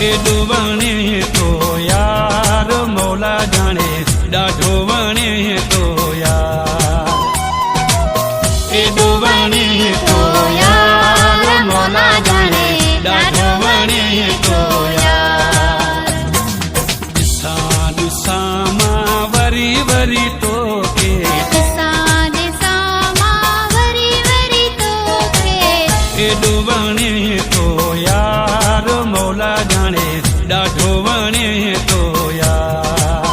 एडो वणे तो यार मौला जाने डाढो वणे तो यार एडो वणे तो यार मौला जाने डाढो वणे तो यार दिसा दिसा मां वरी वरी तो के एडो वणे तो यार मौला जाने डाढो वणे तो यार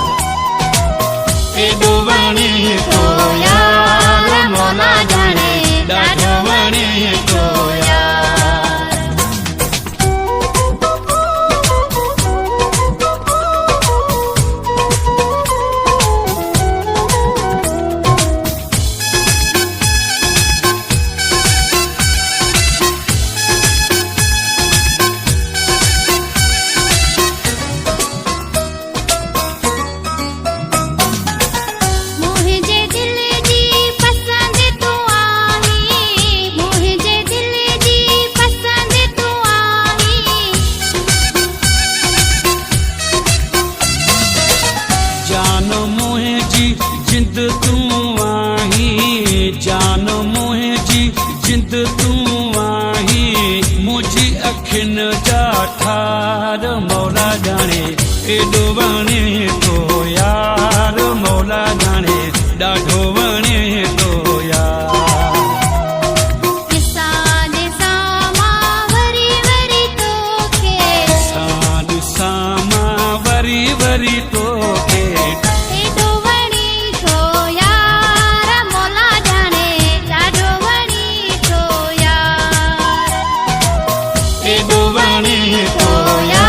एडो वणे तो यार मौला जाने डाढो वणे तो यार जिंद तू आही जान मोहे जी जिंद तू आही मुझी अखिन जा ठार मौला जाने एडो वणे तो यार मौला जाने डाढो वणे तो यार दिसा दिसा मां वरी वरी तो के एडो वणे तो यार